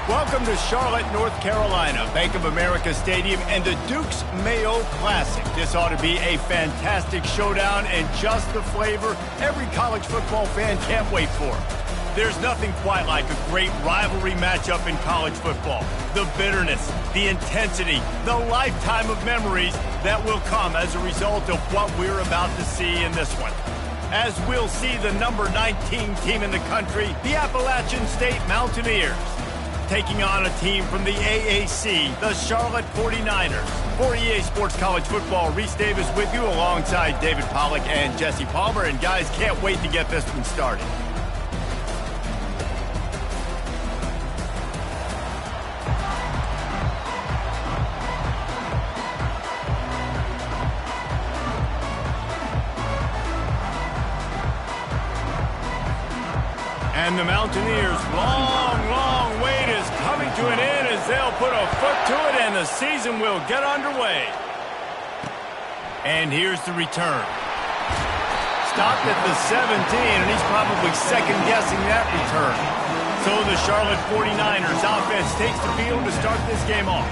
Welcome to Charlotte, North Carolina, Bank of America Stadium, and the Duke's Mayo Classic. This ought to be a fantastic showdown and just the flavor every college football fan can't wait for. There's nothing quite like a great rivalry matchup in college football. The bitterness, the intensity, the lifetime of memories that will come as a result of what we're about to see in this one. As we'll see the number 19 team in the country, the Appalachian State Mountaineers, taking on a team from the AAC, the Charlotte 49ers. For EA Sports College Football, Reese Davis with you alongside David Pollack and Jesse Palmer. And guys, can't wait to get this one started. And the Mountaineers' long wait is coming to an end as they'll put a foot to it and the season will get underway. And here's the return. Stopped at the 17, and he's probably second-guessing that return. So the Charlotte 49ers offense takes the field to start this game off.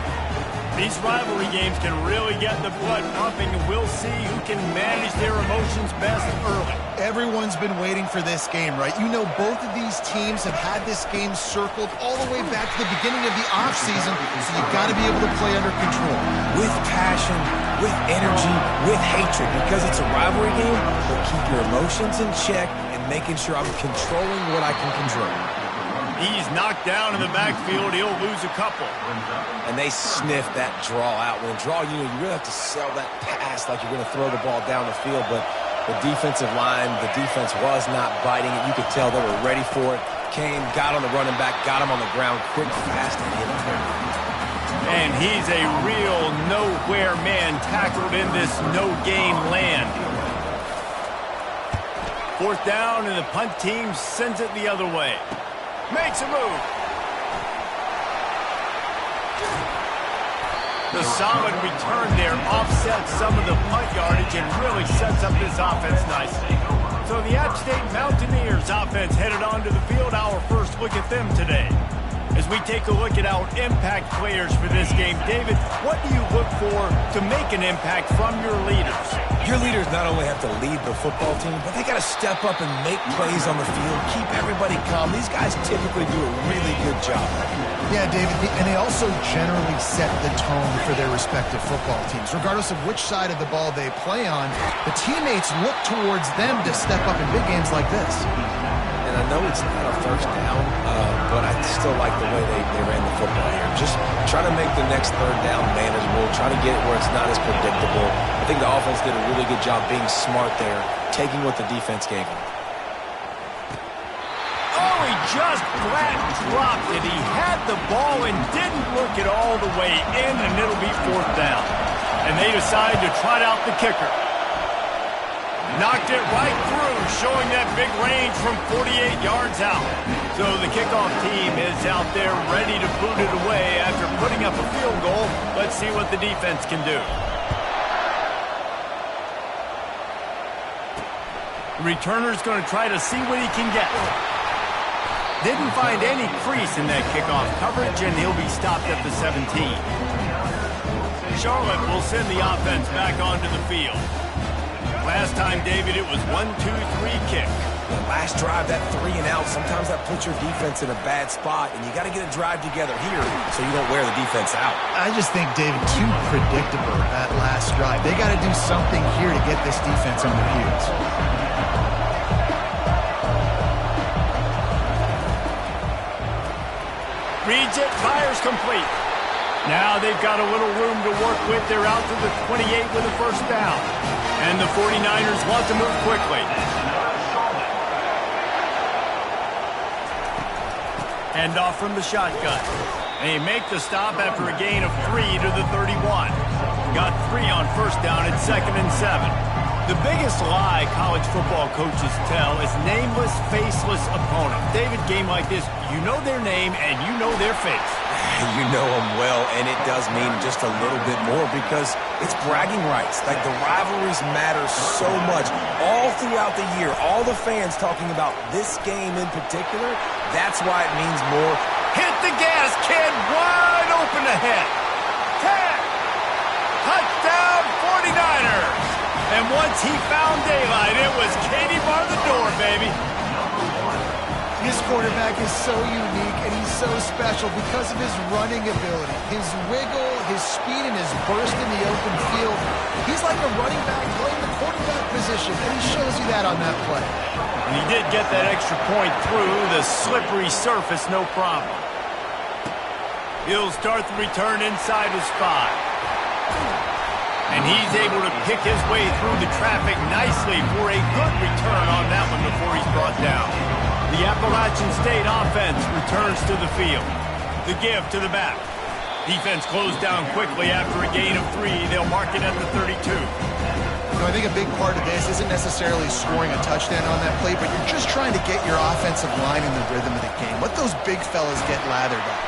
These rivalry games can really get the blood pumping, and we'll see who can manage their emotions best early. Everyone's been waiting for this game, right? You know, both of these teams have had this game circled all the way back to the beginning of the offseason, so you've got to be able to play under control. With passion, with energy, with hatred, because it's a rivalry game, but keep your emotions in check and making sure I'm controlling what I can control. He's knocked down in the backfield. He'll lose a couple. And they sniff that draw out. When draw, you really have to sell that pass like you're going to throw the ball down the field. But the defensive line, the defense was not biting it. You could tell they were ready for it. Came, got on the running back, got him on the ground quick, fast, and hit him. And he's a real nowhere man tackled in this no-game land. Fourth down, and the punt team sends it the other way. Makes a move. The solid return there offsets some of the punt yardage and really sets up this offense nicely. So the App State Mountaineers offense headed onto the field. Our first look at them today. As we take a look at our impact players for this game, David, what do you look for to make an impact from your leaders? Your leaders not only have to lead the football team, but they got to step up and make plays on the field, keep everybody calm. These guys typically do a really good job. Yeah, David, and they also generally set the tone for their respective football teams. Regardless of which side of the ball they play on, the teammates look towards them to step up in big games like this. And I know it's not a first down, but I still like the way they ran the football here. Just try to make the next third down manageable, try to get it where it's not as predictable. I think the offense did a really good job being smart there, taking what the defense gave them. Oh, he just flat dropped it. He had the ball and didn't look it all the way in, and it'll be fourth down. And they decide to trot out the kicker. Knocked it right through, showing that big range from 48 yards out. So the kickoff team is out there ready to boot it away after putting up a field goal. Let's see what the defense can do. The returner's going to try to see what he can get. Didn't find any crease in that kickoff coverage, and he'll be stopped at the 17. Charlotte will send the offense back onto the field. Last time, David, it was 1-2-3 kick. The last drive, that 3 and out, sometimes that puts your defense in a bad spot, and you got to get a drive together here so you don't wear the defense out. I just think, David, too predictable that last drive. They got to do something here to get this defense on their heels. Reads it, fires complete. Now they've got a little room to work with. They're out to the 28 with a first down. And the 49ers want to move quickly. Hand off from the shotgun. They make the stop after a gain of 3 to the 31. Got 3 on first down at 2nd and 7. The biggest lie college football coaches tell is nameless, faceless opponent. David, game like this, you know their name and you know their face. You know them well, and it does mean just a little bit more because it's bragging rights. Like, the rivalries matter so much all throughout the year. All the fans talking about this game in particular, that's why it means more Hit the gas, kid. Wide open ahead. 10. Touchdown, 49ers. And once he found daylight, it was Katie bar the door, baby. This quarterback is so unique and he's so special because of his running ability, his wiggle, his speed, and his burst in the open field. He's like a running back playing the quarterback position, and he shows you that on that play. And he did get that extra point through the slippery surface, no problem. He'll start the return inside his 5. And he's able to pick his way through the traffic nicely for a good return on that one before he's brought down. The Appalachian State offense returns to the field. The give to the back. Defense closed down quickly after a gain of 3. They'll mark it at the 32. I think a big part of this isn't necessarily scoring a touchdown on that play, but you're just trying to get your offensive line in the rhythm of the game. Let those big fellas get lathered up.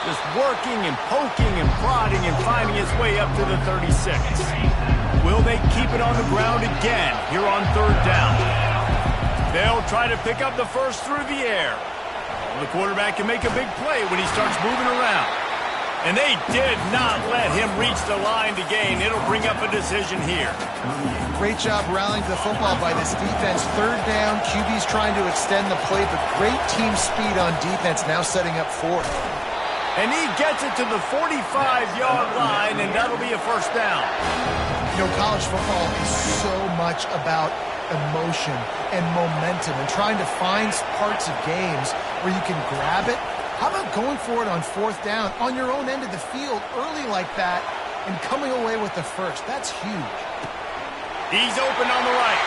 Just working and poking and prodding and finding his way up to the 36. Will they keep it on the ground again here on 3rd down? They'll try to pick up the first through the air. The quarterback can make a big play when he starts moving around. And they did not let him reach the line to gain. It'll bring up a decision here. Great job rallying to the football by this defense. 3rd down, QB's trying to extend the play, but great team speed on defense now setting up 4th. And he gets it to the 45-yard line, and that'll be a first down. You know, college football is so much about emotion and momentum and trying to find parts of games where you can grab it. How about going for it on 4th down on your own end of the field early like that and coming away with the first? That's huge. He's open on the right.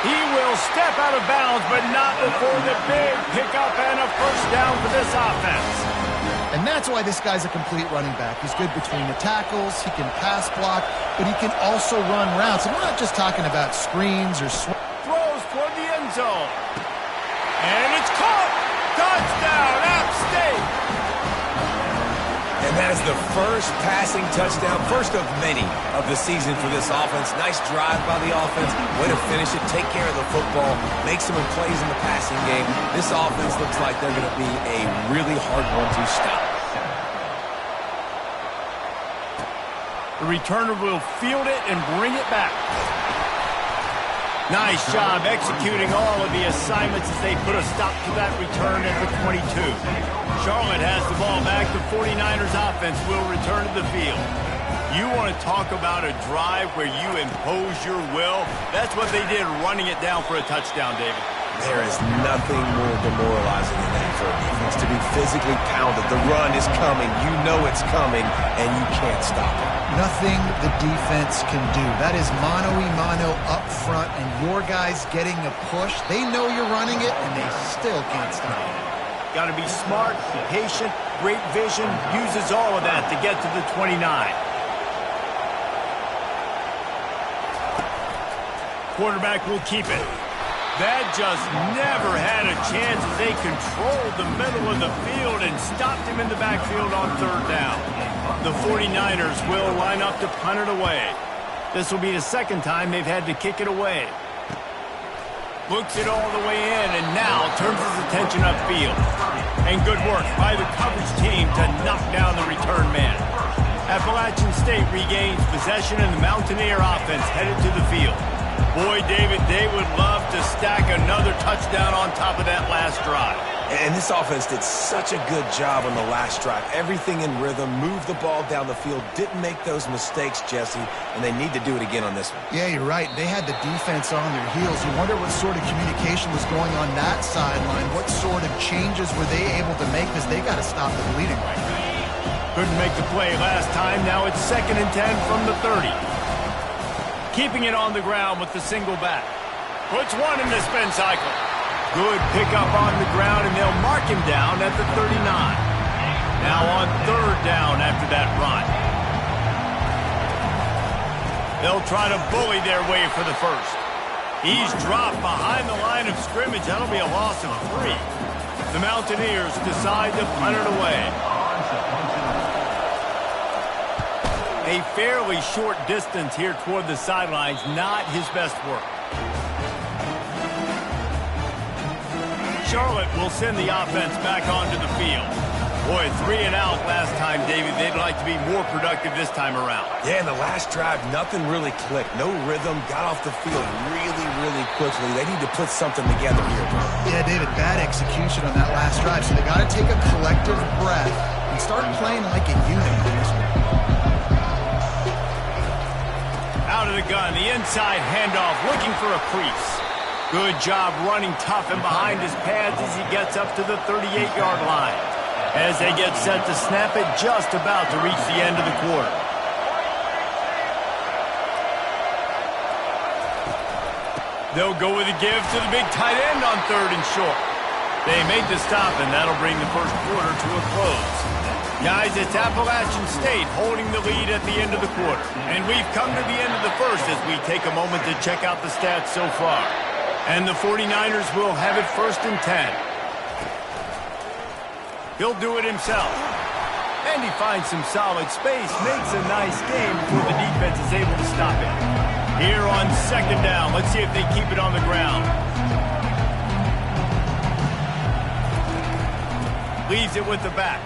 He will step out of bounds, but not before the big pickup and a first down for this offense. And that's why this guy's a complete running back. He's good between the tackles, he can pass block, but he can also run routes. And we're not just talking about screens or throws toward the end zone. And it's caught. Touchdown, App State. And that is the first passing touchdown, first of many of the season for this offense. Nice drive by the offense. Way to finish it, take care of the football, make some plays in the passing game. This offense looks like they're going to be a really hard one to stop. The returner will field it and bring it back. Nice job executing all of the assignments as they put a stop to that return at the 22. Charlotte has the ball back. The 49ers offense will return to the field. You want to talk about a drive where you impose your will? That's what they did, running it down for a touchdown, David. There is nothing more demoralizing than that for a defense, to be physically pounded. The run is coming. You know it's coming, and you can't stop it. Nothing the defense can do. That is mano-a-mano up front, and your guys getting a push. They know you're running it, and they still can't stop it. Got to be smart, patient, great vision, uses all of that to get to the 29. Quarterback will keep it. That just never had a chance as they controlled the middle of the field and stopped him in the backfield on 3rd down. The 49ers will line up to punt it away. This will be the 2nd time they've had to kick it away. Looks it all the way in and now turns his attention upfield. And good work by the coverage team to knock down the return man. Appalachian State regains possession and the Mountaineer offense headed to the field. Boy, David, they would love to stack another touchdown on top of that last drive. And this offense did such a good job on the last drive. Everything in rhythm, moved the ball down the field, didn't make those mistakes, Jesse, and they need to do it again on this one. Yeah, you're right. They had the defense on their heels. You wonder what sort of communication was going on that sideline. What sort of changes were they able to make because they got to stop the bleeding right now. Couldn't make the play last time. Now it's 2nd and 10 from the 30. Keeping it on the ground with the single back. Puts one in the spin cycle. Good pickup on the ground, and they'll mark him down at the 39. Now on 3rd down after that run. They'll try to bully their way for the first. He's dropped behind the line of scrimmage. That'll be a loss of 3. The Mountaineers decide to punt it away. A fairly short distance here toward the sidelines, not his best work. Charlotte will send the offense back onto the field. Boy, 3 and out last time, David. They'd like to be more productive this time around. Yeah, in the last drive, nothing really clicked. No rhythm, got off the field really quickly. They need to put something together here. Yeah, David, bad execution on that last drive. So they got to take a collective breath and start playing like a unit in this one. Out of the gun, the inside handoff, looking for a crease. Good job running tough and behind his pads as he gets up to the 38-yard line. As they get set to snap it, just about to reach the end of the quarter. They'll go with a give to the big tight end on 3rd and short. They make the stop, and that'll bring the first quarter to a close. Guys, it's Appalachian State holding the lead at the end of the quarter. And we've come to the end of the first as we take a moment to check out the stats so far. And the 49ers will have it 1st and 10. He'll do it himself. And he finds some solid space, makes a nice game before the defense is able to stop it. Here on 2nd down, let's see if they keep it on the ground. Leaves it with the back.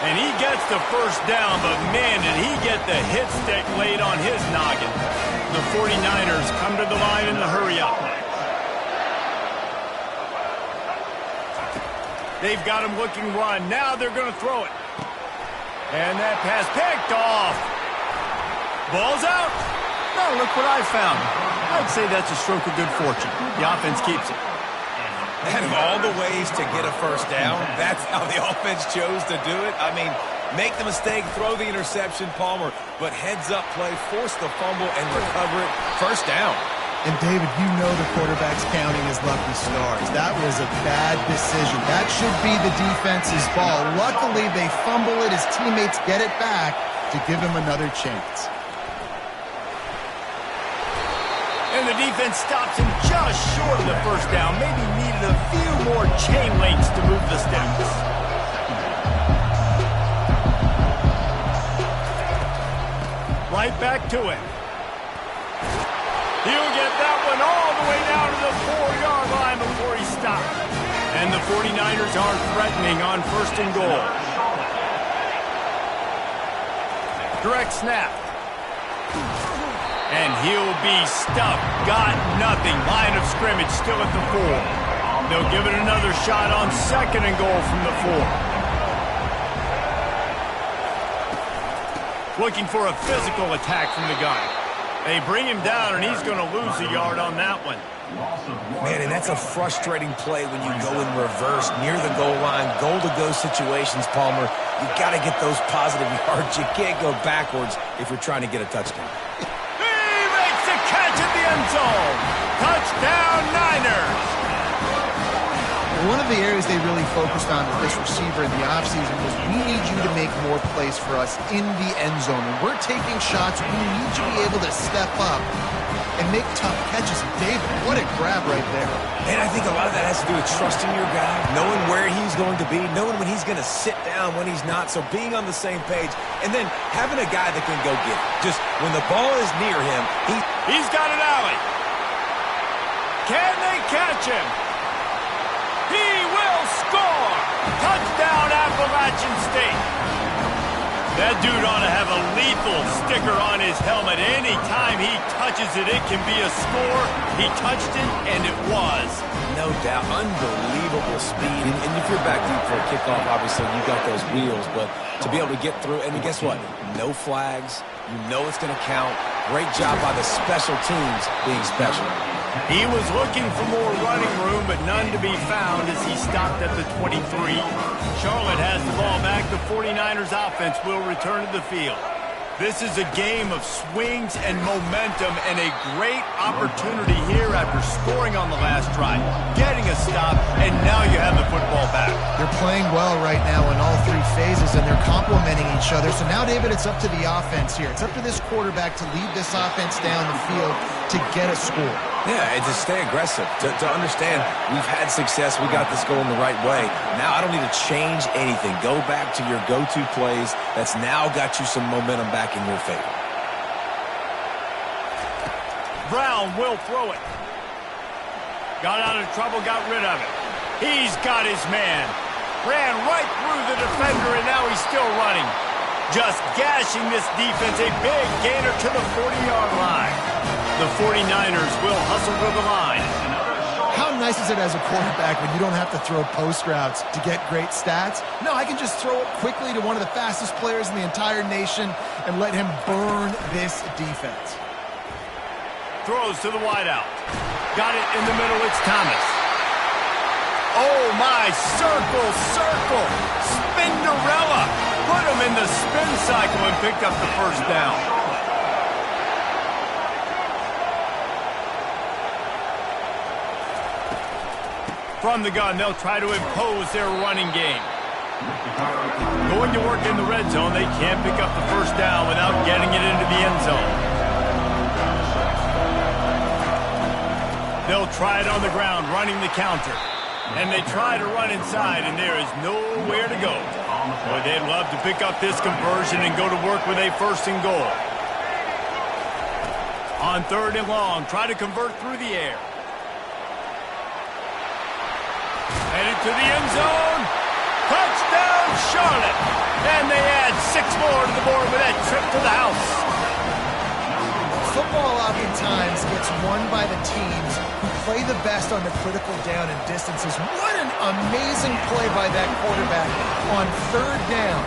And he gets the first down, but man, did he get the hit stick laid on his noggin. The 49ers come to the line in the hurry-up. They've got him looking run. Now they're going to throw it. And that pass picked off. Ball's out. Now look what I found. I'd say that's a stroke of good fortune. The offense keeps it. And of all the ways to get a first down, that's how the offense chose to do it. I mean, make the mistake, throw the interception, Palmer, but heads-up play, force the fumble, and recover it. First down. And, David, you know the quarterback's counting his lucky stars. That was a bad decision. That should be the defense's ball. Luckily, they fumble it. His teammates get it back to give him another chance. And the defense stops him just short of the first down. Maybe needed a few more chain links to move the sticks. Right back to it. He'll get that one all the way down to the 4-yard line before he stopped. And the 49ers are threatening on 1st and goal. Direct snap. And he'll be stuffed. Got nothing. Line of scrimmage still at the 4. They'll give it another shot on 2nd and goal from the 4. Looking for a physical attack from the gun. They bring him down, and he's going to lose a yard on that one. Man, and that's a frustrating play when you go in reverse near the goal line, goal-to-go situations, Palmer. You've got to get those positive yards. You can't go backwards if you're trying to get a touchdown. He makes a catch at the end zone. Touchdown, Niners. One of the areas they really focused on with this receiver in the offseason was we need you to make more plays for us in the end zone. When we're taking shots, we need you to be able to step up and make tough catches. David, what a grab right there. And I think a lot of that has to do with trusting your guy, knowing where he's going to be, knowing when he's going to sit down, when he's not, so being on the same page, and then having a guy that can go get it. Just when the ball is near him, he's got an alley. Can they catch him? He will score! Touchdown, Appalachian State! That dude ought to have a lethal sticker on his helmet. Anytime he touches it, it can be a score. He touched it, and it was. No doubt. Unbelievable speed. And if you're back deep for a kickoff, obviously you got those wheels. But to be able to get through, and guess what? No flags. You know it's going to count. Great job by the special teams being special. He was looking for more running room, but none to be found as he stopped at the 23. Charlotte has the ball back. The 49ers offense will return to the field. This is a game of swings and momentum and a great opportunity here after scoring on the last drive, getting a stop, and now you have the football back. They're playing well right now in all 3 phases, and they're complementing each other. So now, David, it's up to the offense here. It's up to this quarterback to lead this offense down the field to get a score. Yeah, and to stay aggressive, to understand we've had success, we got this going the right way. Now I don't need to change anything. Go back to your go-to plays. That's now got you some momentum back in your favor. Brown will throw it. Got out of trouble, got rid of it. He's got his man. Ran right through the defender, and now he's still running. Just gashing this defense, a big gainer to the 40-yard line. The 49ers will hustle to the line. How nice is it as a quarterback when you don't have to throw post routes to get great stats? No, I can just throw it quickly to one of the fastest players in the entire nation and let him burn this defense. Throws to the wideout. Got it in the middle, it's Thomas. Oh my, circle, Spinderella. Put him in the spin cycle and picked up the first down. From the gun, they'll try to impose their running game. Going to work in the red zone, they can't pick up the first down without getting it into the end zone. They'll try it on the ground, running the counter. And they try to run inside, and there is nowhere to go. Boy, they'd love to pick up this conversion and go to work with a first and goal. On 3rd and long, try to convert through the air. Headed to the end zone. Touchdown, Charlotte. And they add 6 more to the board with that trip to the house. Football oftentimes gets won by the teams who play the best on the critical down and distances. What an amazing play by that quarterback on 3rd down.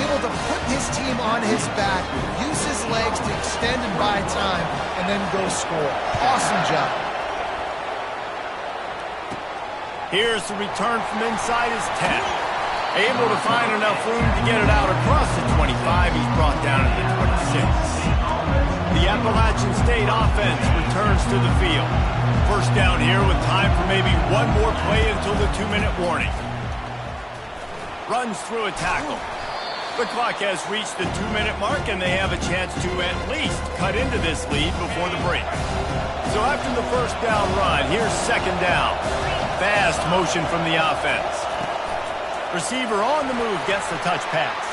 Able to put his team on his back, use his legs to extend and buy time, and then go score. Awesome job. Here's the return from inside his 10. Able to find enough room to get it out across the 25. He's brought down to the 26. The Appalachian State offense returns to the field. First down here with time for maybe one more play until the 2-minute warning. Runs through a tackle. The clock has reached the 2-minute mark, and they have a chance to at least cut into this lead before the break. So after the first down run, here's 2nd down. Fast motion from the offense. Receiver on the move gets the touch pass.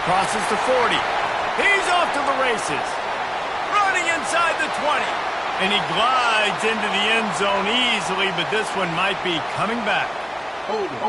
Crosses to 40. He's off to the races. Running inside the 20. And he glides into the end zone easily, but this one might be coming back. Hold it.